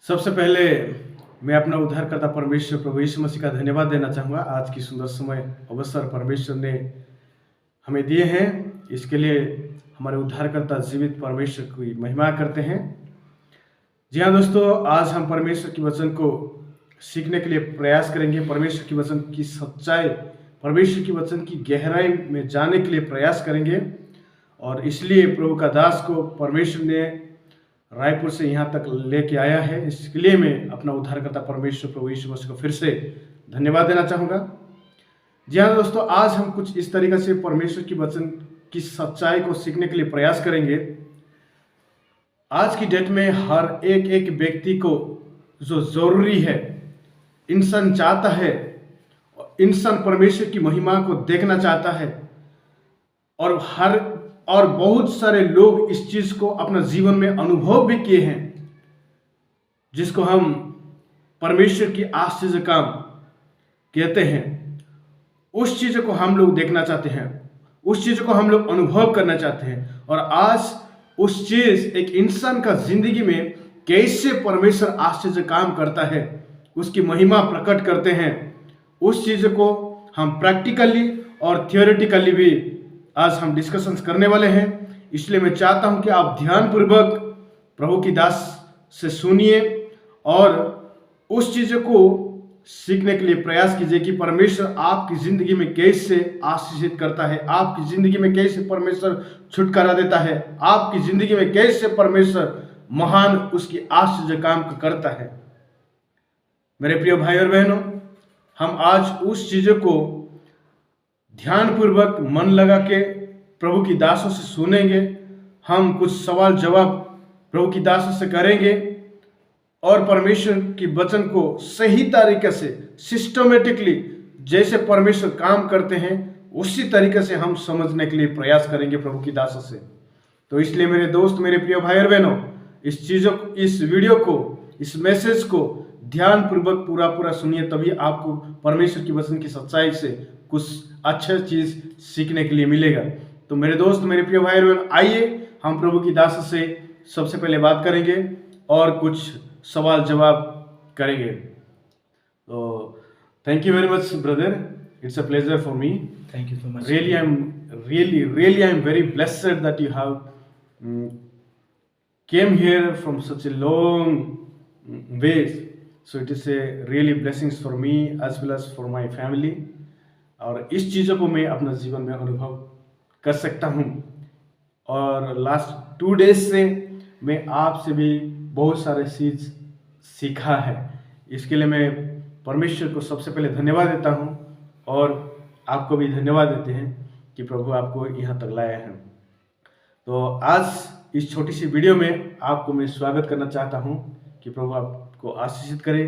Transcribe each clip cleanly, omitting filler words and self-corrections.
सबसे पहले मैं अपना उद्धारकर्ता परमेश्वर प्रभु यीशु मसीह का धन्यवाद देना चाहूँगा। आज की सुंदर समय अवसर परमेश्वर ने हमें दिए हैं, इसके लिए हमारे उद्धारकर्ता जीवित परमेश्वर की महिमा करते हैं। जी हाँ दोस्तों, आज हम परमेश्वर की वचन को सीखने के लिए प्रयास करेंगे। परमेश्वर की वचन की सच्चाई, परमेश्वर की वचन की गहराई में जाने के लिए प्रयास करेंगे। और इसलिए प्रभु का दास को परमेश्वर ने रायपुर से यहाँ तक लेके आया है। इसके लिए मैं अपना उद्धारकर्ता परमेश्वर प्रभु यीशु मसीह को फिर से धन्यवाद देना चाहूँगा। जी हाँ दोस्तों, आज हम कुछ इस तरीके से परमेश्वर की वचन की सच्चाई को सीखने के लिए प्रयास करेंगे। आज की डेट में हर एक व्यक्ति को जो जरूरी है, इंसान चाहता है, इंसान परमेश्वर की महिमा को देखना चाहता है। और बहुत सारे लोग इस चीज को अपना जीवन में अनुभव भी किए हैं, जिसको हम परमेश्वर की आश्चर्य काम कहते हैं। उस चीज को हम लोग देखना चाहते हैं, उस चीज को हम लोग अनुभव करना चाहते हैं। और आज उस चीज एक इंसान का जिंदगी में कैसे परमेश्वर आश्चर्य काम करता है, उसकी महिमा प्रकट करते हैं, उस चीज को हम प्रैक्टिकली और थियोरेटिकली भी आज हम डिस्कशंस करने वाले हैं। इसलिए मैं चाहता हूं कि आप ध्यानपूर्वक प्रभु की दास से सुनिए और उस चीज को सीखने के लिए प्रयास कीजिए कि परमेश्वर आपकी जिंदगी में कैसे आशीषित करता है, आपकी जिंदगी में कैसे परमेश्वर छुटकारा देता है, आपकी जिंदगी में कैसे परमेश्वर महान उसकी आश्चर्य काम करता है। मेरे प्रिय भाई और बहनों, हम आज उस चीजों को ध्यानपूर्वक मन लगा के प्रभु की दासों से सुनेंगे। हम कुछ सवाल जवाब प्रभु की दासों से करेंगे और परमेश्वर की वचन को सही तरीके से, सिस्टमेटिकली जैसे परमेश्वर काम करते हैं उसी तरीके से हम समझने के लिए प्रयास करेंगे प्रभु की दासों से। तो इसलिए मेरे दोस्त, मेरे प्रिय भाई और बहनों, इस वीडियो को, इस मैसेज को ध्यानपूर्वक पूरा सुनिए, तभी आपको परमेश्वर की वचन की सच्चाई से कुछ अच्छा चीज सीखने के लिए मिलेगा। तो मेरे दोस्त, मेरे प्रिय भाई और बहन, आइए हम प्रभु की दास से सबसे पहले बात करेंगे और कुछ सवाल जवाब करेंगे। तो thank you very much brother, it's a pleasure for me. Thank you so much. Really I am very blessed that you have came here from such a long ways. So it is a really blessings for me as well as for my family. और इस चीज़ों को मैं अपना जीवन में अनुभव कर सकता हूँ। और लास्ट 2 डेज से मैं आपसे भी बहुत सारे चीज़ सीखा है। इसके लिए मैं परमेश्वर को सबसे पहले धन्यवाद देता हूँ और आपको भी धन्यवाद देते हैं कि प्रभु आपको यहाँ तक लाया है। तो आज इस छोटी सी वीडियो में आपको मैं स्वागत करना चाहता हूँ कि प्रभु आपको आशीषित करे।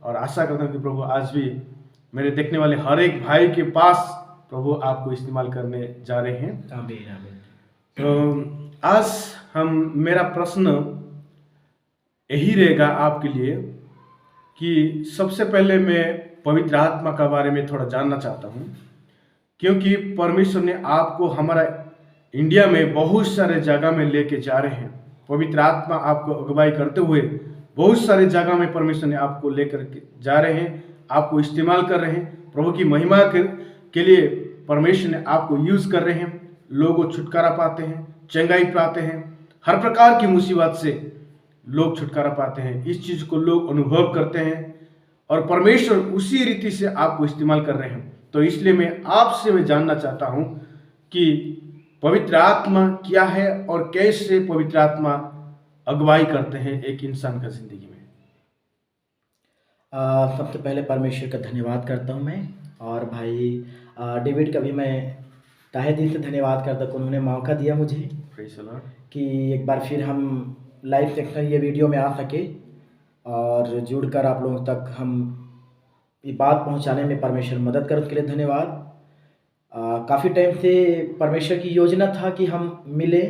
और आशा करता हूँ कि प्रभु आज भी मेरे देखने वाले हर एक भाई के पास प्रभु आपको इस्तेमाल करने जा रहे हैं। आमीन आमीन। तो आज मेरा प्रश्न यही रहेगा आपके लिए कि सबसे पहले मैं पवित्र आत्मा के बारे में थोड़ा जानना चाहता हूँ, क्योंकि परमेश्वर ने आपको हमारा इंडिया में बहुत सारे जगह में लेके जा रहे हैं। पवित्र आत्मा आपको अगुवाई करते हुए बहुत सारे जगह में परमेश्वर ने आपको लेकर जा रहे हैं, आपको इस्तेमाल कर रहे हैं। प्रभु की महिमा के लिए परमेश्वर ने आपको यूज कर रहे हैं। लोग छुटकारा पाते हैं, चंगाई पाते हैं, हर प्रकार की मुसीबत से लोग छुटकारा पाते हैं। इस चीज को लोग अनुभव करते हैं और परमेश्वर उसी रीति से आपको इस्तेमाल कर रहे हैं। तो इसलिए मैं जानना चाहता हूं कि पवित्र आत्मा क्या है और कैसे पवित्र आत्मा अगुवाई करते हैं एक इंसान का जिंदगी में। सबसे पहले परमेश्वर का धन्यवाद करता हूँ मैं, और भाई डेविड का भी मैं तहे दिल से धन्यवाद करता हूँ। उन्होंने मौका दिया मुझे कि एक बार फिर हम लाइव सेक्शन ये वीडियो में आ सके और जुड़कर आप लोगों तक हम ये बात पहुंचाने में परमेश्वर मदद कर, उसके लिए धन्यवाद। काफ़ी टाइम से परमेश्वर की योजना था कि हम मिले,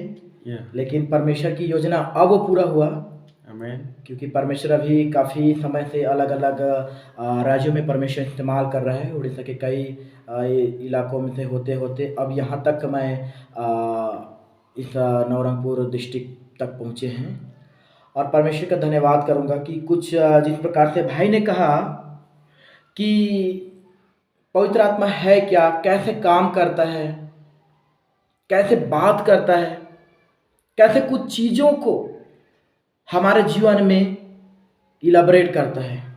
लेकिन परमेश्वर की योजना अब पूरा हुआ। क्योंकि परमेश्वर अभी काफ़ी समय से अलग अलग राज्यों में परमेश्वर इस्तेमाल कर रहा है। उड़ीसा के कई इलाकों में से होते होते अब यहाँ तक मैं इस नवरंगपुर डिस्ट्रिक्ट तक पहुँचे हैं। और परमेश्वर का धन्यवाद करूंगा कि कुछ जिस प्रकार से भाई ने कहा कि पवित्र आत्मा है क्या, कैसे काम करता है, कैसे बात करता है, कैसे कुछ चीज़ों को हमारे जीवन में इलाबरेट करता है,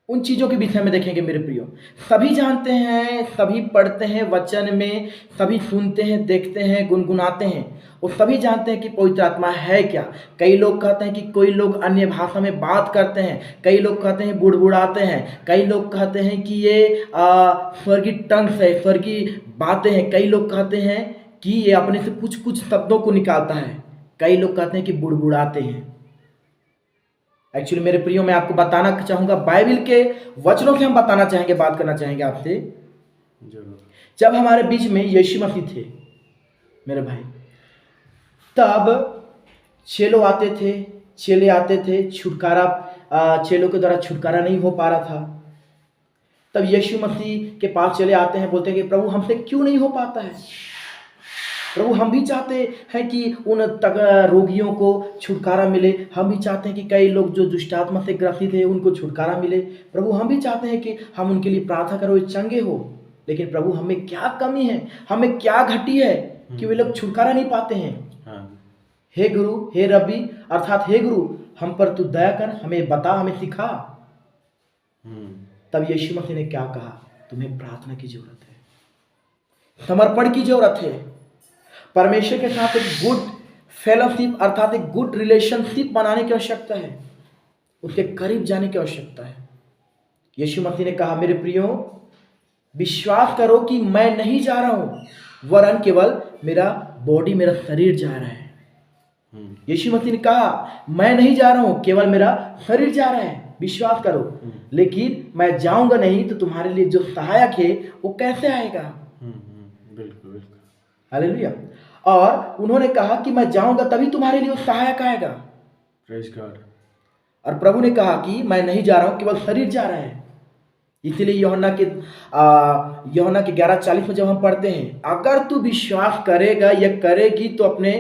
उन चीज़ों के विषय में देखेंगे मेरे प्रियो। सभी जानते हैं, सभी पढ़ते हैं वचन में, सभी सुनते हैं, देखते हैं, गुनगुनाते हैं, और सभी जानते हैं कि पवित्र आत्मा है क्या। कई लोग कहते हैं कि कोई लोग अन्य भाषा में बात करते हैं, कई लोग कहते हैं बुड़बुड़ाते हैं, कई लोग कहते हैं कि ये स्वर्गीय टंग्स है, स्वर्गीय बातें हैं, कई लोग कहते हैं कि ये अपने से कुछ कुछ शब्दों को निकालता है, कई लोग कहते हैं कि बुड़बुड़ाते हैं। एक्चुअली मेरे प्रियो, मैं आपको बताना चाहूँगा, बाइबल के वचनों से हम बताना चाहेंगे, बात करना चाहेंगे आपसे। जब हमारे बीच में यीशु मसीह थे मेरे भाई, तब चेलों आते थे, चेले आते थे, छुटकारा चेलों के द्वारा छुटकारा नहीं हो पा रहा था। तब यीशु मसीह के पास चले आते हैं, बोलते हैं कि प्रभु हमसे क्यों नहीं हो पाता है, प्रभु हम भी चाहते हैं कि उन तक रोगियों को छुटकारा मिले, हम भी चाहते हैं कि कई लोग जो दुष्टात्मा से ग्रसित है उनको छुटकारा मिले, प्रभु हम भी चाहते हैं कि हम उनके लिए प्रार्थना करें, वे चंगे हो। लेकिन प्रभु हमें क्या कमी है, हमें क्या घटी है कि वे लोग छुटकारा नहीं पाते हैं। हे गुरु, हे रब्बी, अर्थात हे गुरु, हम पर तू दया कर, हमें बता, हमें सिखा। तब यीशु मसीह ने क्या कहा, तुम्हें प्रार्थना की जरूरत है, समर्पण की जरूरत है, परमेश्वर के साथ एक गुड फेलोशिप अर्थात एक गुड रिलेशनशिप बनाने की आवश्यकता है, उसके करीब जाने की आवश्यकता है। यीशु मसीह ने कहा, मेरे प्रियो, विश्वास करो कि मैं नहीं जा रहा हूं, वरन केवल मेरा बॉडी, मेरा शरीर जा रहा है। यीशु मसीह ने कहा, मैं नहीं जा रहा हूं, केवल मेरा शरीर जा रहा है, विश्वास करो। लेकिन मैं जाऊंगा नहीं तो तुम्हारे लिए जो सहायक है वो कैसे आएगा। बिल्कुल। हालेलुया। और उन्होंने कहा कि मैं जाऊंगा तभी तुम्हारे लिए वो सहायक आएगा। Praise God. और प्रभु ने कहा कि मैं नहीं जा रहा हूं, केवल शरीर जा रहा है। इसीलिए यूहन्ना के 11:40 में जब हम पढ़ते हैं, अगर तू विश्वास करेगा या करेगी तो अपने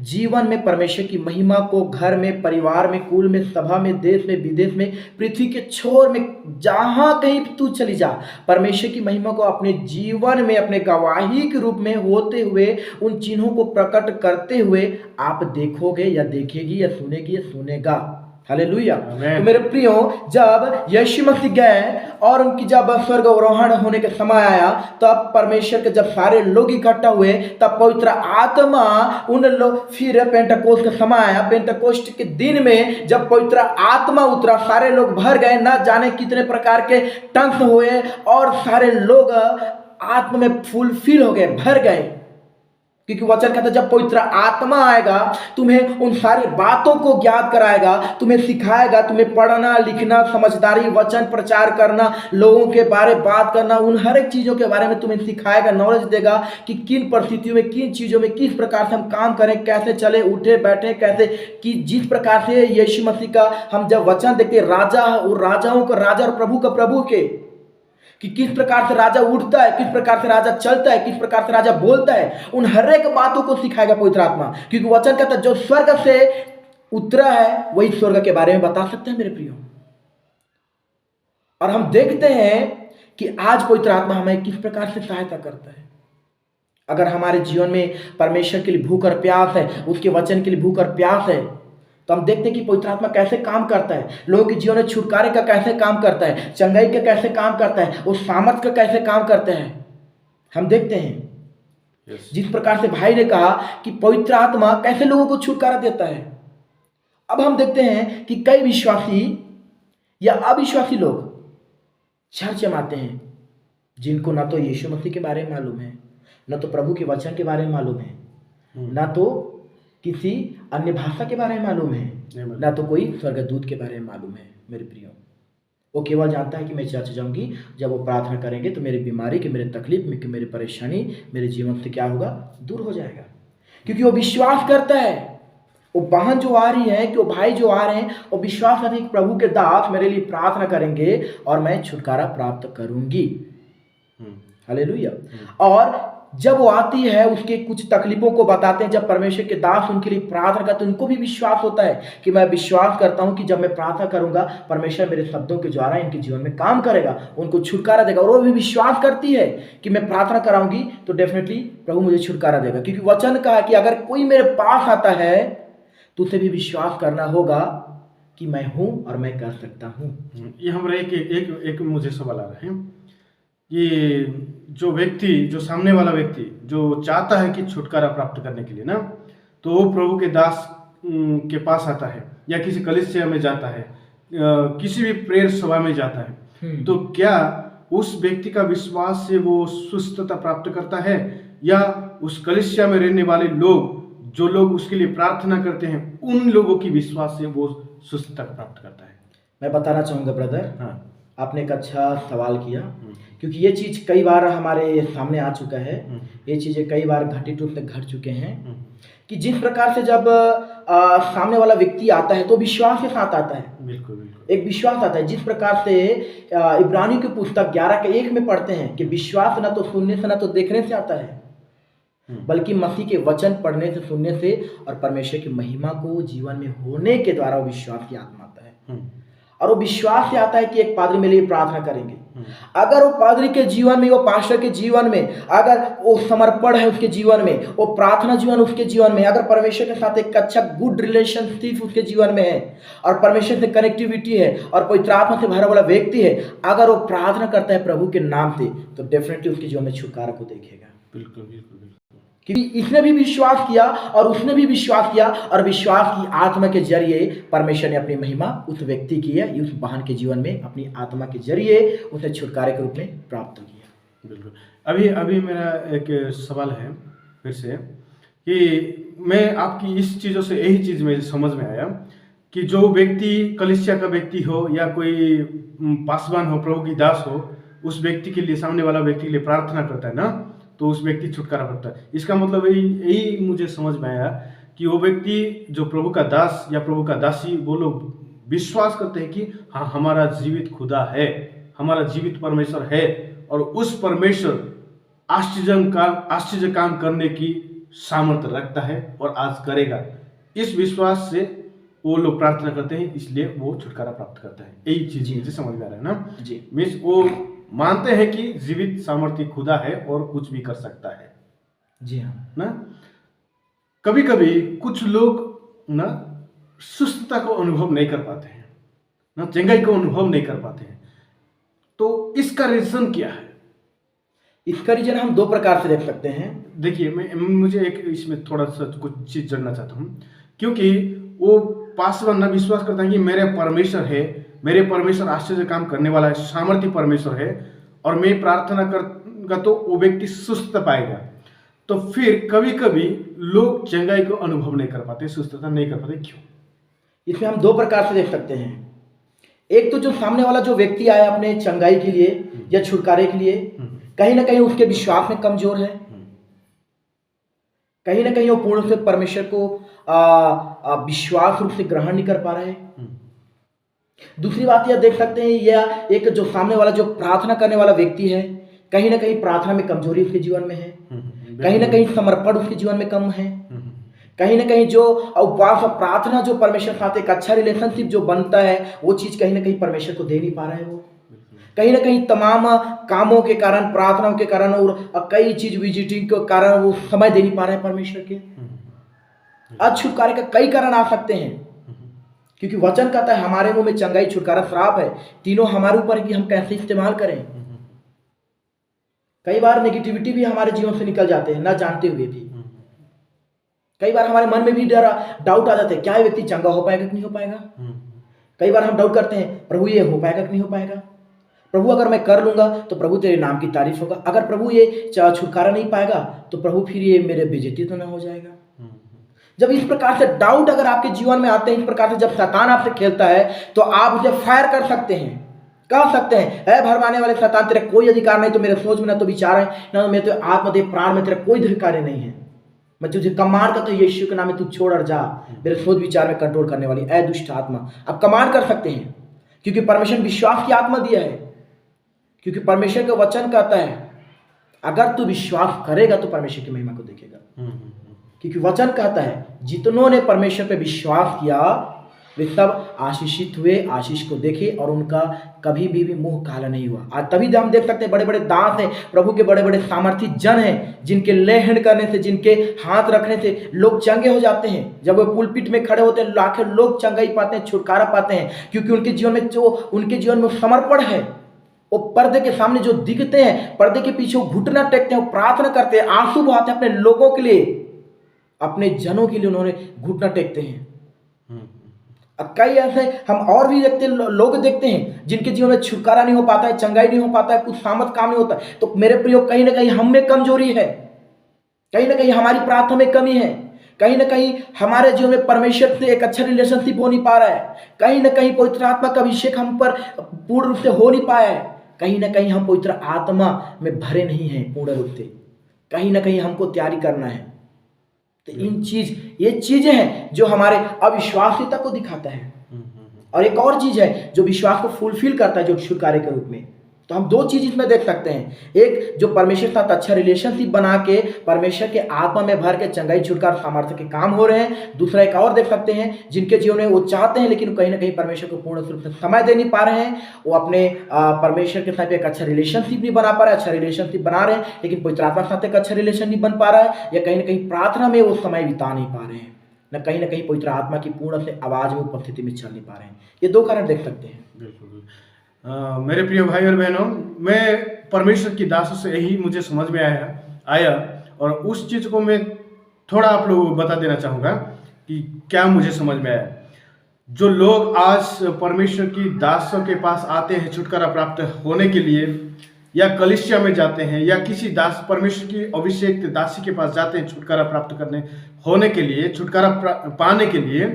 जीवन में परमेश्वर की महिमा को घर में, परिवार में, कुल में, सभा में, देश में, विदेश में, पृथ्वी के छोर में, जहां कहीं तू चली जा, परमेश्वर की महिमा को अपने जीवन में अपने गवाही के रूप में होते हुए उन चिन्हों को प्रकट करते हुए आप देखोगे या देखेगी या सुनेगी या सुनेगा। हालेलुया। तो मेरे प्रियो, जब यीशु मसीह गए और उनकी जब स्वर्गारोहण होने का समय आया, तब परमेश्वर के जब सारे लोग इकट्ठा हुए, तब पवित्र आत्मा उन लोग, फिर पेंटेकोस्ट का समय आया, पेंटेकोस्ट के दिन में जब पवित्र आत्मा उतरा, सारे लोग भर गए, न जाने कितने प्रकार के टंग्स हुए और सारे लोग आत्मा में फुलफिल हो गए, भर गए। क्योंकि वचन कहता है, जब पवित्र आत्मा आएगा तुम्हें उन सारी बातों को ज्ञात कराएगा, तुम्हें सिखाएगा, तुम्हें पढ़ना, लिखना, समझदारी, वचन प्रचार करना, लोगों के बारे बात करना, उन हर एक चीज़ों के बारे में तुम्हें सिखाएगा, नॉलेज देगा कि किन परिस्थितियों में, किन चीज़ों में किस प्रकार से हम काम करें, कैसे चले, उठे बैठे, कैसे, कि जिस प्रकार से यीशु मसीह का हम जब वचन देखते, राजा और राजाओं का राजा और प्रभु का प्रभु के, कि किस प्रकार से राजा उठता है, किस प्रकार से राजा चलता है, किस प्रकार से राजा बोलता है, उन हर एक बातों को सिखाएगा पवित्र आत्मा। क्योंकि वचन कहता है, जो स्वर्ग से उतरा है वही स्वर्ग के बारे में बता सकते हैं मेरे प्रियो। और हम देखते हैं कि आज पवित्र आत्मा हमें किस प्रकार से सहायता करता है। अगर हमारे जीवन में परमेश्वर के लिए भूख और प्यास है, उसके वचन के लिए भूख और प्यास है, तो हम देखते हैं कि पवित्र आत्मा कैसे काम करता है, लोगों के जीवन में छुटकारे का कैसे काम करता है, चंगाई का कैसे काम करता है, उस सामर्थ का कैसे काम करते हैं, हम देखते हैं। जिस प्रकार से भाई ने कहा कि पवित्र आत्मा कैसे लोगों को छुटकारा देता है। अब हम देखते हैं कि कई विश्वासी या अविश्वासी लोग चर्च में आते हैं, जिनको ना तो यीशु मसीह के बारे में मालूम है, ना तो प्रभु के वचन के बारे में मालूम है, ना तो किसी अन्य भाषा के बारे में मालूम है, ना तो कोई स्वर्गदूत के बारे में मालूम है मेरे प्रियो। वो केवल जानता है कि मैं चर्च जाऊंगी, जब वो प्रार्थना करेंगे तो मेरी बीमारी की, मेरे तकलीफ में, मेरी परेशानी मेरे जीवन से क्या होगा, दूर हो जाएगा। क्योंकि वो विश्वास करता है, वो बहन जो आ रही है, कि वो भाई जो आ रहे हैं, वो विश्वास करते हैं कि प्रभु के दास मेरे लिए प्रार्थना करेंगे और मैं छुटकारा प्राप्त करूंगी। हालेलुया। और जब वो आती है उसके कुछ तकलीफों को बताते हैं, जब परमेश्वर के दास उनके लिए प्रार्थना करते हैं, उनको भी विश्वास होता है कि मैं विश्वास करता हूं कि जब मैं प्रार्थना करूंगा परमेश्वर मेरे शब्दों के द्वारा इनके जीवन में काम करेगा, उनको छुटकारा देगा। और वो भी विश्वास करती है कि मैं प्रार्थना कराऊंगी तो डेफिनेटली प्रभु मुझे छुटकारा देगा, क्योंकि वचन कहा कि अगर कोई मेरे पास आता है तो उसे भी विश्वास करना होगा कि मैं हूं और मैं कर सकता हूं। ये हमारा एक मुझे सवाल आ रहा है। ये जो व्यक्ति, जो सामने वाला व्यक्ति जो चाहता है कि छुटकारा प्राप्त करने के लिए ना, तो वो प्रभु के दास के पास आता है या किसी कलीसिया में जाता है, किसी भी प्रेयर सभा में जाता है, तो क्या उस व्यक्ति का विश्वास से वो सुस्थता प्राप्त करता है, या उस कलीसिया में रहने वाले लोग, जो लोग उसके लिए प्रार्थना करते हैं, उन लोगों की विश्वास से वो सुस्थता प्राप्त करता है? मैं बताना चाहूंगा ब्रदर, हाँ, आपने एक अच्छा सवाल किया, क्योंकि ये चीज़ कई बार हमारे सामने आ चुका है, ये चीज़ें कई बार घटित रूप से घट चुके हैं कि जिस प्रकार से जब सामने वाला व्यक्ति आता है तो विश्वास के साथ आता है। बिल्कुल बिल्कुल। एक विश्वास आता है, जिस प्रकार से इब्रानियों की पुस्तक 11:1 में पढ़ते हैं कि विश्वास ना तो सुनने से ना तो देखने से आता है, बल्कि मसीह के वचन पढ़ने से, सुनने से और परमेश्वर की महिमा को जीवन में होने के द्वारा वो विश्वास की आत्मा आता है। और वो विश्वास से आता है कि एक पादरी मेरे लिए प्रार्थना करेंगे। अगर वो पादरी के जीवन में, वो पास्टर के जीवन में अगर वो समर्पण है, उसके जीवन में वो प्रार्थना जीवन, उसके जीवन में अगर परमेश्वर के साथ एक अच्छा गुड रिलेशनशिप उसके जीवन में है और परमेश्वर से कनेक्टिविटी है और पवित्र आत्मा से भरा वाला व्यक्ति है, अगर वो प्रार्थना करता है प्रभु के नाम से, तो डेफिनेटली उसके जीवन में छुटकारा को देखेगा। बिल्कुल बिल्कुल बिल्कुल। क्योंकि इसने भी विश्वास किया और उसने भी विश्वास किया, और विश्वास की आत्मा के जरिए परमेश्वर ने अपनी महिमा उस व्यक्ति की है, उस वाहन के जीवन में अपनी आत्मा के जरिए उसे छुटकारे के रूप में प्राप्त किया। बिल्कुल। अभी मेरा एक सवाल है फिर से, कि मैं आपकी इस चीज़ों से यही चीज़ मेरे समझ में आया कि जो व्यक्ति कलीसिया का व्यक्ति हो या कोई पासवान हो, प्रभु की दास हो, उस व्यक्ति के लिए, सामने वाला व्यक्ति के लिए प्रार्थना करता है ना, तो उस व्यक्ति छुटकारा पाता है। इसका मतलब यही मुझे समझ में आया कि वो व्यक्ति जो प्रभु का दास या प्रभु का दासी, वो लोग विश्वास करते हैं कि हाँ, हमारा जीवित खुदा है, हमारा जीवित परमेश्वर है, और उस परमेश्वर आश्चर्य काम करने की सामर्थ्य रखता है और आज करेगा। इस विश्वास से वो लोग प्रार्थना करते हैं, इसलिए वो छुटकारा प्राप्त करता है। यही चीज मुझे समझ में आ रहा है ना जी। मीन्स वो मानते हैं कि जीवित सामर्थ्य खुदा है और कुछ भी कर सकता है। जी हाँ ना, कभी कभी कुछ लोग ना सुस्तता को अनुभव नहीं कर पाते हैं, ना चंगाई को अनुभव नहीं कर पाते हैं, तो इसका रीजन क्या है? इसका रीजन हम दो प्रकार से देख सकते हैं। देखिए, मुझे एक इसमें थोड़ा सा कुछ चीज जानना चाहता हूँ, क्योंकि वो पासवान ना विश्वास करता है कि मेरे परमेश्वर है, मेरे परमेश्वर आश्चर्य काम करने वाला है, सामर्थ्य परमेश्वर है, और मैं प्रार्थना करूंगा तो वो व्यक्ति सुस्त पाएगा। तो फिर कभी कभी लोग चंगाई को अनुभव नहीं कर पाते, सुस्तता नहीं कर पाते, क्यों? इसमें हम दो प्रकार से देख सकते हैं। एक तो जो सामने वाला जो व्यक्ति आया अपने चंगाई के लिए या छुटकारे के लिए, कहीं ना कहीं उसके विश्वास में कमजोर है, कहीं ना कहीं वो पूर्ण से परमेश्वर को विश्वास रूप से ग्रहण नहीं कर पा रहे हैं। दूसरी बात यह देख सकते हैं, यह एक जो सामने वाला जो प्रार्थना करने वाला व्यक्ति है, कहीं ना कहीं प्रार्थना में कमजोरी उसके जीवन में है, कहीं ना कहीं समर्पण उसके जीवन में कम है, कहीं ना कहीं जो उपवास और प्रार्थना जो परमेश्वर के साथ एक अच्छा रिलेशनशिप जो बनता है, वो चीज कहीं ना कहीं परमेश्वर को दे नहीं पा रहा है। वो कहीं ना कहीं तमाम कामों के कारण, प्रार्थनाओं के कारण और कई चीज विजिटिंग के कारण वो समय दे नहीं पा रहे हैं परमेश्वर के। आज छुटकारे का कई कारण आ सकते हैं, क्योंकि वचन कहता है हमारे मुंह में चंगाई, छुटकारा, श्राप है, तीनों हमारे ऊपर है कि हम कैसे इस्तेमाल करें। कई बार नेगेटिविटी भी हमारे जीवन से निकल जाते हैं ना जानते हुए भी। कई बार हमारे मन में भी डाउट आ जाते हैं, क्या ये व्यक्ति चंगा हो पाएगा कि नहीं हो पाएगा। कई बार हम डाउट करते हैं, प्रभु ये हो पाएगा कि नहीं हो पाएगा, प्रभु अगर मैं कर लूंगा तो प्रभु तेरे नाम की तारीफ होगा, अगर प्रभु ये छुटकारा नहीं पाएगा तो प्रभु फिर ये मेरे बेइज्जती तो ना हो जाएगा। जब इस प्रकार से डाउट अगर आपके जीवन में आते हैं, इस प्रकार से जब शैतान आपसे खेलता है, तो आप उसे फायर कर सकते हैं, कह सकते हैं, ऐ भरमाने वाले शैतान, तेरा कोई अधिकार नहीं, तो मेरे सोच में ना तो विचार है, ना तो मेरे तो आत्मदेह प्राण में तेरा कोई अधिकार नहीं है। मैं तुझे कमांड करता हूं यीशु के नाम में, तू छोड़ और जा, मेरे सोच विचार में कंट्रोल करने वाली ऐ दुष्ट आत्मा। आप कमांड कर सकते हैं, क्योंकि परमेश्वर विश्वास की आत्मा दिया है, क्योंकि परमेश्वर का वचन कहता है अगर तू विश्वास करेगा तो परमेश्वर की महिमा को देखेगा। क्योंकि वचन कहता है जितनों ने परमेश्वर पे विश्वास किया वे सब आशीषित हुए, आशीष को देखे और उनका कभी भी मुंह काला नहीं हुआ। आज तभी हम देख सकते हैं बड़े बड़े दास हैं, प्रभु के बड़े बड़े सामर्थी जन हैं, जिनके लेहन करने से, जिनके हाथ रखने से लोग चंगे हो जाते हैं। जब वो पुलपिट में खड़े होते हैं लाखों लोग चंगाई पाते हैं, छुटकारा पाते हैं, क्योंकि उनके जीवन में समर्पण है। वो पर्दे के सामने जो दिखते हैं, पर्दे के पीछे वो घुटना टेकते हैं, वो प्रार्थना करते हैं, आंसू बहाते हैं अपने लोगों के लिए, अपने जनों के लिए उन्होंने घुटना टेकते हैं। अब कई ऐसे हम और भी लोग देखते हैं जिनके जीवन में छुटकारा नहीं हो पाता है, चंगाई नहीं हो पाता है, कुछ सामर्थ काम नहीं होता है। तो मेरे प्रियो, कहीं ना कहीं हम में कमजोरी है, कहीं ना कहीं हमारी प्रार्थना में कमी है, कहीं ना कहीं हमारे जीवन में परमेश्वर से एक अच्छा रिलेशनशिप हो नहीं पा रहा है, कहीं ना कहीं पवित्र आत्मा का अभिषेक हम पर पूर्ण रूप से हो नहीं पाया है, कहीं ना कहीं हम पवित्र आत्मा में भरे नहीं हैं पूर्ण रूप से, कहीं ना कहीं हमको तैयारी करना है। तो ये चीजें हैं जो हमारे अविश्वासियता को दिखाता है। और एक और चीज है जो विश्वास को फुलफिल करता है, जो छुटकारे के रूप में। तो हम दो चीज इसमें देख सकते हैं, एक जो परमेश्वर के साथ अच्छा रिलेशनशिप बना के परमेश्वर के आत्मा में भर के चंगाई, छुटकारा, सामर्थ्य के काम हो रहे हैं। दूसरा एक और देख सकते हैं जिनके जीवन में वो चाहते हैं लेकिन कहीं ना कहीं परमेश्वर को पूर्ण रूप से समय दे नहीं पा रहे हैं, वो अपने परमेश्वर के साथ एक अच्छा रिलेशनशिप नहीं बना पा रहे, अच्छा रिलेशनशिप बना रहे हैं लेकिन पवित्र आत्मा के साथ एक अच्छा रिलेशन नहीं बन पा रहा है, या कहीं ना कहीं प्रार्थना में वो समय बिता नहीं पा रहे हैं, न कहीं पवित्र आत्मा की पूर्ण से आवाज में उपस्थिति में चल नहीं पा रहे हैं। ये दो कारण देख सकते हैं। बिल्कुल। मेरे प्रिय भाई और बहनों, मैं परमेश्वर की दासों से यही मुझे समझ में आया और उस चीज़ को मैं थोड़ा आप लोगों को बता देना चाहूँगा कि क्या मुझे समझ में आया। जो लोग आज परमेश्वर की दासों के पास आते हैं छुटकारा प्राप्त होने के लिए, या कलीसिया में जाते हैं, या किसी दास परमेश्वर की अभिषेक दासी के पास जाते हैं छुटकारा प्राप्त करने होने के लिए, छुटकारा पाने के लिए,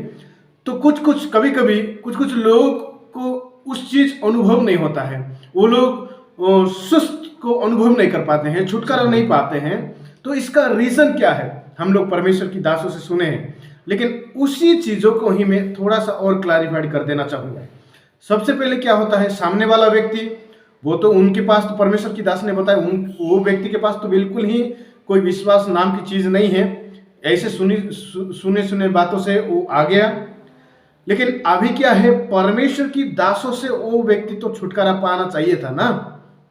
तो कभी कभी कुछ लोग को उस चीज अनुभव नहीं होता है। वो लोग सुस्त को अनुभव नहीं कर पाते हैं, छुटकारा नहीं पाते हैं। तो इसका रीजन क्या है हम लोग परमेश्वर की दासों से सुने हैं, लेकिन उसी चीजों को ही मैं थोड़ा सा और क्लैरिफाइड कर देना चाहूंगा। सबसे पहले क्या होता है, सामने वाला व्यक्ति, वो तो उनके पास तो परमेश्वर की दास ने बताया, वो व्यक्ति के पास तो बिल्कुल ही कोई विश्वास नाम की चीज नहीं है, ऐसे सुने बातों से वो आ गया। लेकिन अभी क्या है, परमेश्वर की दासों से वो व्यक्ति तो छुटकारा पाना चाहिए था ना,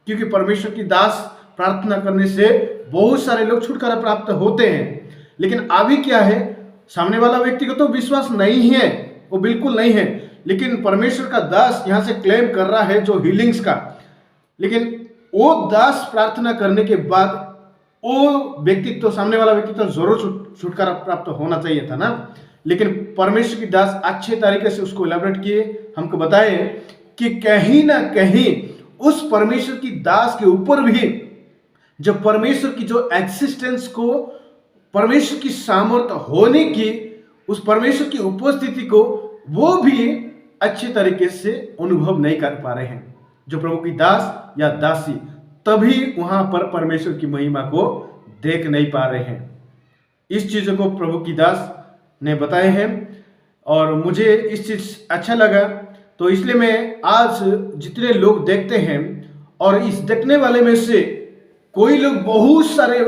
क्योंकि परमेश्वर की दास प्रार्थना करने से बहुत सारे लोग छुटकारा प्राप्त होते हैं। लेकिन अभी क्या है, सामने वाला व्यक्ति को तो विश्वास नहीं है, वो बिल्कुल नहीं है, लेकिन परमेश्वर का दास यहां से क्लेम कर रहा है जो हीलिंग्स का। लेकिन वो दास प्रार्थना करने के बाद वो व्यक्ति तो, सामने वाला व्यक्ति तो जरूर छुटकारा प्राप्त होना चाहिए था ना। लेकिन परमेश्वर की दास अच्छे तरीके से उसको इलैबोरेट किए, हमको बताए कि कहीं ना कहीं उस परमेश्वर की दास के ऊपर भी जो परमेश्वर की जो एक्सिस्टेंस को, परमेश्वर की सामर्थ्य होने की, उस परमेश्वर की उपस्थिति को वो भी अच्छे तरीके से अनुभव नहीं कर पा रहे हैं। जो प्रभु की दास या दासी तभी वहां पर परमेश्वर की महिमा को देख नहीं पा रहे हैं। इस चीजों को प्रभु की दास ने बताए हैं और मुझे इस चीज अच्छा लगा, तो इसलिए मैं आज जितने लोग देखते हैं, और इस देखने वाले में से कोई लोग बहुत सारे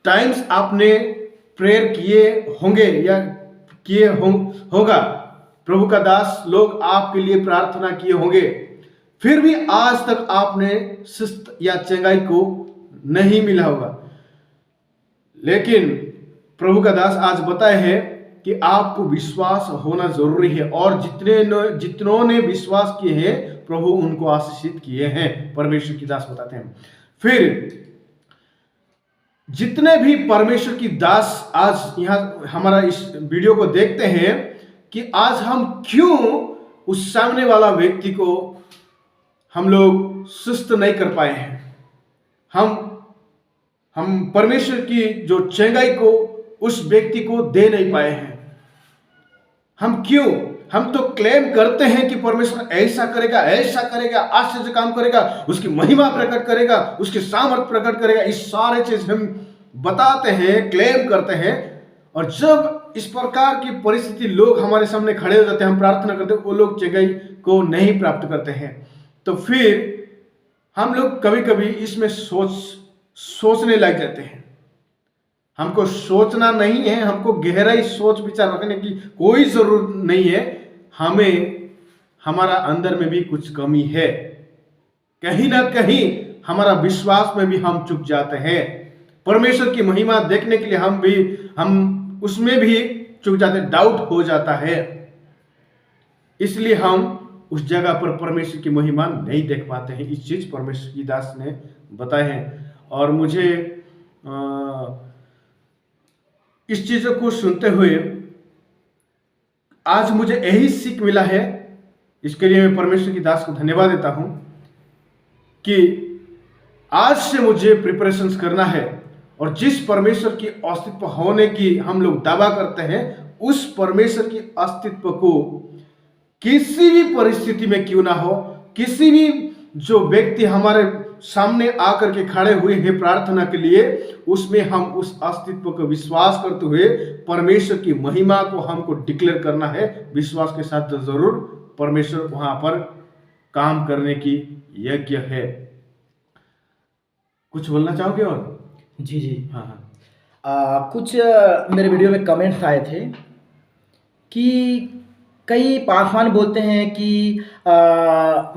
टाइम्स आपने प्रेयर किए होंगे या किए होगा, प्रभु का दास लोग आपके लिए प्रार्थना किए होंगे, फिर भी आज तक आपने सुस्त या चंगाई को नहीं मिला होगा। लेकिन प्रभु का दास आज बताए हैं कि आपको विश्वास होना जरूरी है, और जितनों ने विश्वास किए हैं प्रभु उनको आशीषित किए हैं, परमेश्वर की दास बताते हैं। फिर जितने भी परमेश्वर की दास आज यहां हमारा इस वीडियो को देखते हैं, कि आज हम क्यों उस सामने वाला व्यक्ति को हम लोग सुस्त नहीं कर पाए हैं, हम परमेश्वर की जो चंगाई को उस व्यक्ति को दे नहीं पाए हैं। हम क्यों, हम तो क्लेम करते हैं कि परमेश्वर ऐसा करेगा, आश्चर्य काम करेगा, उसकी महिमा प्रकट करेगा, उसकी सामर्थ प्रकट करेगा, इस सारे चीज हम बताते हैं, क्लेम करते हैं। और जब इस प्रकार की परिस्थिति लोग हमारे सामने खड़े हो जाते हैं, हम प्रार्थना करते हैं, वो लोग चंगाई को नहीं प्राप्त करते हैं, तो फिर हम लोग कभी कभी इसमें सोच सोचने लग जाते हैं। हमको सोचना नहीं है, हमको गहराई सोच विचार रखने की कोई जरूरत नहीं है। हमें हमारा अंदर में भी कुछ कमी है, कहीं ना कहीं हमारा विश्वास में भी हम चूक जाते हैं। परमेश्वर की महिमा देखने के लिए हम उसमें भी चूक जाते हैं, डाउट हो जाता है। इसलिए हम उस जगह पर परमेश्वर की महिमा नहीं देख पाते हैं। इस चीज परमेश्वर की दास ने बताए हैं। और मुझे इस चीजों को सुनते हुए आज मुझे यही सीख मिला है। इसके लिए मैं परमेश्वर की दास को धन्यवाद देता हूं कि आज से मुझे प्रिपरेशंस करना है, और जिस परमेश्वर की अस्तित्व होने की हम लोग दावा करते हैं, उस परमेश्वर की अस्तित्व को किसी भी परिस्थिति में क्यों ना हो, किसी भी जो व्यक्ति हमारे सामने आकर के खड़े हुए हैं प्रार्थना के लिए, उसमें हम उस अस्तित्व को विश्वास करते हुए परमेश्वर की महिमा को हमको डिक्लेयर करना है। विश्वास के साथ तो जरूर परमेश्वर वहां पर काम करने की यज्ञ है। कुछ बोलना चाहोगे? और जी जी। हाँ हाँ। कुछ मेरे वीडियो में कमेंट्स आए थे कि कई पासवान बोलते हैं कि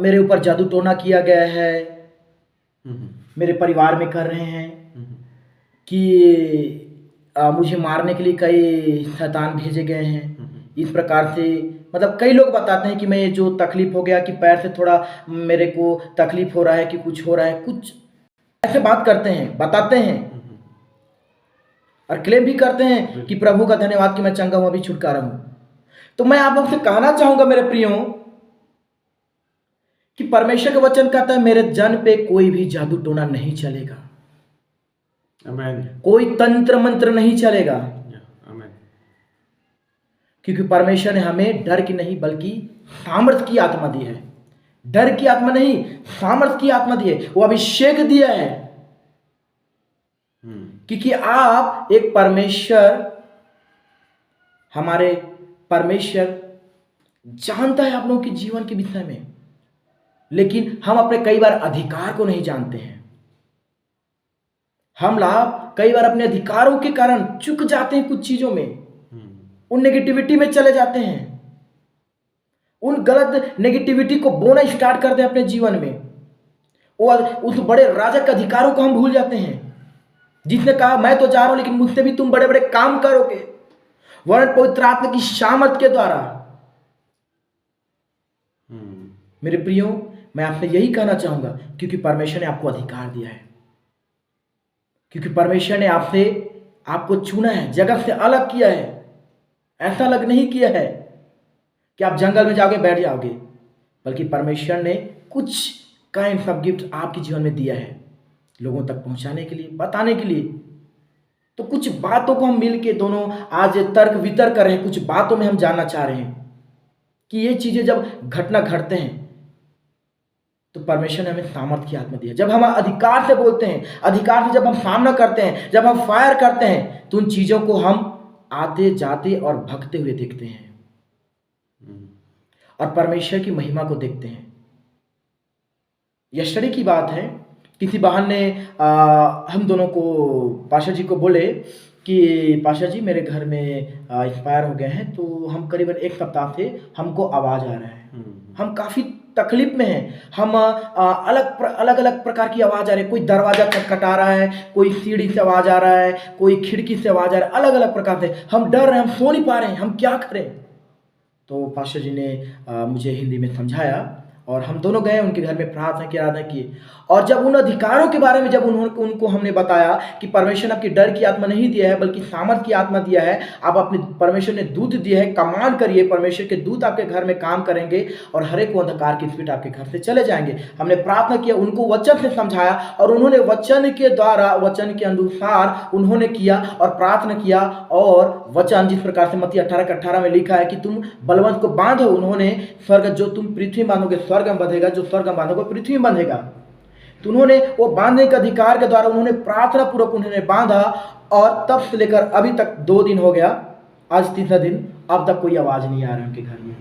मेरे ऊपर जादू टोना किया गया है, मेरे परिवार में कर रहे हैं, कि मुझे मारने के लिए कई शैतान भेजे गए हैं। इस प्रकार से मतलब कई लोग बताते हैं कि मैं जो तकलीफ हो गया, कि पैर से थोड़ा मेरे को तकलीफ हो रहा है, कि कुछ हो रहा है, कुछ ऐसे बात करते हैं, बताते हैं और क्लेम भी करते हैं कि प्रभु का धन्यवाद कि मैं चंगा हूं, अभी छुटकारा हूं। तो मैं आप लोग से कहना चाहूंगा मेरे प्रियो, कि परमेश्वर का वचन कहता है मेरे जन पे कोई भी जादू टोना नहीं चलेगा, आमीन, कोई तंत्र मंत्र नहीं चलेगा, आमीन। क्योंकि परमेश्वर ने हमें डर की नहीं बल्कि सामर्थ की आत्मा दी है। डर की आत्मा नहीं, सामर्थ की आत्मा दी है, वो अभिषेक दिया है। क्योंकि आप एक परमेश्वर, हमारे परमेश्वर जानता है आप लोगों के जीवन के विषय में, लेकिन हम अपने कई बार अधिकार को नहीं जानते हैं। हम लोग कई बार अपने अधिकारों के कारण चूक जाते हैं, कुछ चीजों में उन नेगेटिविटी में चले जाते हैं, उन गलत नेगेटिविटी को बोना स्टार्ट करते हैं अपने जीवन में, और उस बड़े राजा के अधिकारों को हम भूल जाते हैं, जिसने कहा मैं तो जा रहा हूं लेकिन मुझसे भी तुम बड़े बड़े काम करोगे, वरन पवित्र आत्मा की सामर्थ के द्वारा। मेरे प्रियो, मैं आपसे यही कहना चाहूंगा, क्योंकि परमेश्वर ने आपको अधिकार दिया है, क्योंकि परमेश्वर ने आपको चुना है, जगत से अलग किया है। ऐसा अलग नहीं किया है कि आप जंगल में जाओगे बैठ जाओगे, बल्कि परमेश्वर ने कुछ काइंड ऑफ गिफ्ट आपके जीवन में दिया है, लोगों तक पहुंचाने के लिए, बताने के लिए। तो कुछ बातों को हम मिलके दोनों आज तर्क वितर्क कर रहे हैं, कुछ बातों में हम जानना चाह रहे हैं कि ये चीजें जब घटना घटते हैं तो परमेश्वर ने हमें सामर्थ्य की आत्मा दी है। जब हम अधिकार से बोलते हैं, अधिकार से जब हम सामना करते हैं, जब हम फायर करते हैं, तो उन चीजों को हम आते जाते और भगते हुए देखते हैं और परमेश्वर की महिमा को देखते हैं। यस्टरडे की बात है, किसी बहन ने हम दोनों को, पाशा जी को बोले कि पाशा जी मेरे घर में एक्सपायर हो गए हैं, तो हम करीबन एक सप्ताह से हमको आवाज़ आ रहा है, हम काफ़ी तकलीफ में हैं, हम अलग अलग प्रकार की आवाज़ आ रही है, कोई दरवाज़ा खटखटा रहा है, कोई सीढ़ी से आवाज़ आ रहा है, कोई खिड़की से आवाज़ आ रहा है, अलग अलग प्रकार से हम डर रहे हैं, हम सो नहीं पा रहे हैं, हम क्या करें। तो पास्टर जी ने मुझे हिंदी में समझाया और हम दोनों गए उनके घर में, प्रार्थना की, आराधना की। और जब उन अधिकारों के बारे में जब उनको हमने बताया कि परमेश्वर ने आपकी डर की आत्मा नहीं दिया है बल्कि सामर्थ की आत्मा दिया है, आप अपने परमेश्वर ने दूत दिया है, कमांड करिए, परमेश्वर के दूत आपके घर में काम करेंगे और हर एक अंधकार की स्पिरिट आपके घर से चले जाएंगे। हमने प्रार्थना किया, उनको वचन से समझाया और उन्होंने वचन के द्वारा, वचन के अनुसार उन्होंने किया और प्रार्थना किया। और वचन जिस प्रकार से मत्ती 18:18 में लिखा है कि तुम बलवंत को बांधो, उन्होंने स्वर्ग जो तुम पृथ्वी में बांधोगे स्वर्ग में बंधेगा, जो स्वर्ग में बांधोगे पृथ्वी में बंधेगा। तो उन्होंने वो बांधने के अधिकार के द्वारा उन्होंने प्रार्थना पूर्वक उन्होंने बांधा और तब से लेकर अभी तक 2 दिन हो गया, आज तीसरा दिन, अब तक कोई आवाज़ नहीं आ रहा उनके घर में।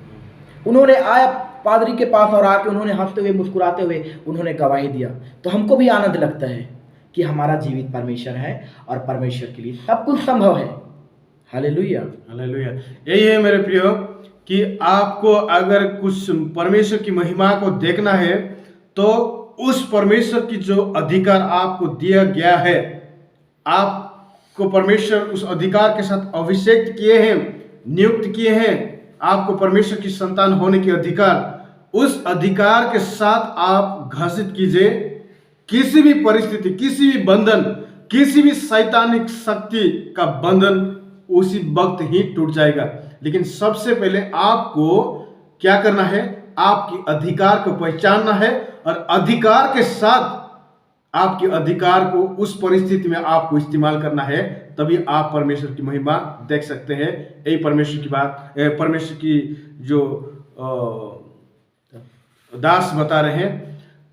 उन्होंने आया पादरी के पास और आके उन्होंने हंसते हुए मुस्कुराते हुए उन्होंने गवाही दिया। तो हमको भी आनंद लगता है कि हमारा जीवित परमेश्वर है और परमेश्वर के लिए सब कुछ संभव है। हालेलुया। हालेलुया। यही है मेरे प्रियो कि आपको अगर कुछ परमेश्वर की महिमा को देखना है तो उस परमेश्वर की जो अधिकार आपको दिया गया है, आपको परमेश्वर उस अधिकार के साथ अभिषेक किए हैं, नियुक्त किए हैं, आपको परमेश्वर की संतान होने की अधिकार, उस अधिकार के साथ आप घोषित कीजिए किसी भी परिस्थिति, किसी भी बंधन, किसी भी शैतानिक शक्ति का बंधन उसी वक्त ही टूट जाएगा। लेकिन सबसे पहले आपको क्या करना है, आपकी अधिकार को पहचानना है और अधिकार के साथ आपके अधिकार को उस परिस्थिति में आपको इस्तेमाल करना है, तभी आप परमेश्वर की महिमा देख सकते हैं। यही परमेश्वर की बात, परमेश्वर की जो दास बता रहे हैं।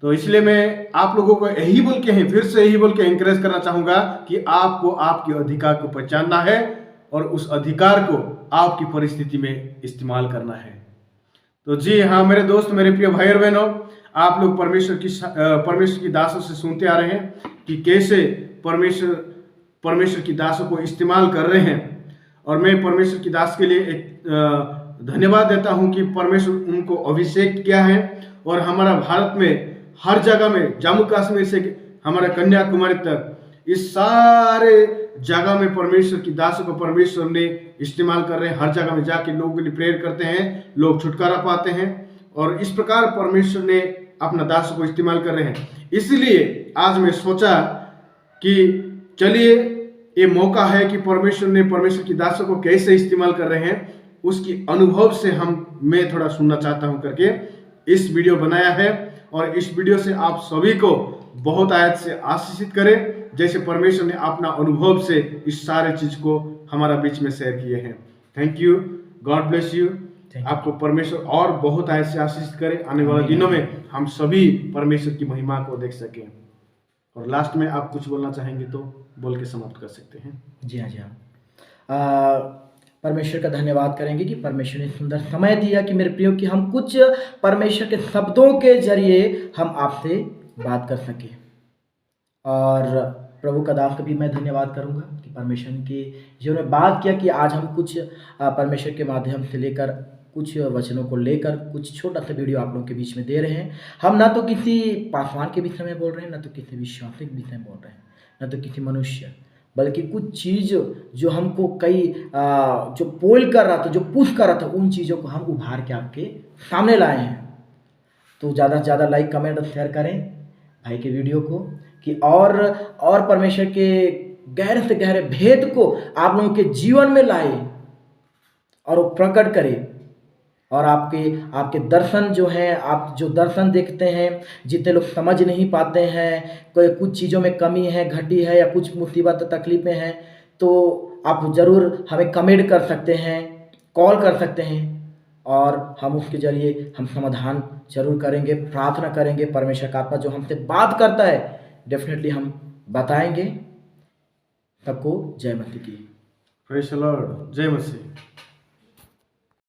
तो इसलिए मैं आप लोगों को यही बोल के फिर से यही बोल के एंकरेज करना चाहूंगा कि आपको आपके अधिकार को पहचानना है और उस अधिकार को आपकी परिस्थिति में इस्तेमाल करना है। तो जी हाँ मेरे दोस्त, मेरे प्रिय भाई और बहनों, आप लोग परमेश्वर की दासों से सुनते आ रहे हैं कि कैसे परमेश्वर की दासों को इस्तेमाल कर रहे हैं। और मैं परमेश्वर की दास के लिए एक धन्यवाद देता हूं कि परमेश्वर उनको अभिषेक किया है और हमारा भारत में हर जगह में, जम्मू कश्मीर से हमारा कन्याकुमारी तक, इस सारे जगह में परमेश्वर की दासों को परमेश्वर ने इस्तेमाल कर रहे हैं। हर जगह में जाके लोगों के लिए प्रेयर करते हैं, लोग छुटकारा पाते हैं और इस प्रकार परमेश्वर ने अपना दासों को इस्तेमाल कर रहे हैं। इसलिए आज मैं सोचा कि चलिए ये मौका है कि परमेश्वर की दासों को कैसे इस्तेमाल कर रहे हैं, उसकी अनुभव से मैं थोड़ा सुनना चाहता हूं करके इस वीडियो बनाया है। और इस वीडियो से आप सभी को बहुत आयत से आशीषित करें, जैसे परमेश्वर ने अपना अनुभव से इस सारे चीज को हमारा बीच में शेयर किए हैं। Thank you, God bless you. आपको परमेश्वर और बहुत आयत से आशीषित करे, आने वाले दिनों में हम सभी परमेश्वर की महिमा को देख सकें। और लास्ट में आप कुछ बोलना चाहेंगे तो बोल के समाप्त कर सकते हैं। जी हाँ, जी हाँ। परमेश्वर का धन्यवाद करेंगे कि परमेश्वर ने सुंदर समय दिया कि मेरे प्रियो कि हम कुछ परमेश्वर के शब्दों के जरिए हम आपसे बात कर सके। और प्रभु का दास का भी मैं धन्यवाद करूंगा कि परमेश्वर की जिन्होंने बात किया कि आज हम कुछ परमेश्वर के माध्यम से लेकर कुछ वचनों को लेकर कुछ छोटा सा वीडियो आप लोगों के बीच में दे रहे हैं। हम ना तो किसी पासवान के विषय में बोल रहे हैं, ना तो किसी विश्वासी के विषय में बोल रहे हैं, ना तो किसी मनुष्य, बल्कि कुछ चीज़ जो हमको जो पोल कर रहा था, जो पुश कर रहा था, उन चीज़ों को हम उभार के आपके सामने लाए हैं। तो ज़्यादा से ज़्यादा लाइक, कमेंट और शेयर करें भाई के वीडियो को कि और परमेश्वर के गहरे से गहरे भेद को आप लोगों के जीवन में लाए और वो प्रकट करें। और आपके दर्शन जो हैं, आप जो दर्शन देखते हैं, जितने लोग समझ नहीं पाते हैं, कोई कुछ चीज़ों में कमी है, घटी है या कुछ मुसीबत तकलीफें हैं, तो आप ज़रूर हमें कमेंट कर सकते हैं, कॉल कर सकते हैं और हम उसके जरिए हम समाधान जरूर करेंगे, प्रार्थना करेंगे। परमेश्वर का आत्मा जो हमसे बात करता है डेफिनेटली हम बताएंगे। सबको जय मसीह की। Praise the Lord. जय मसीह।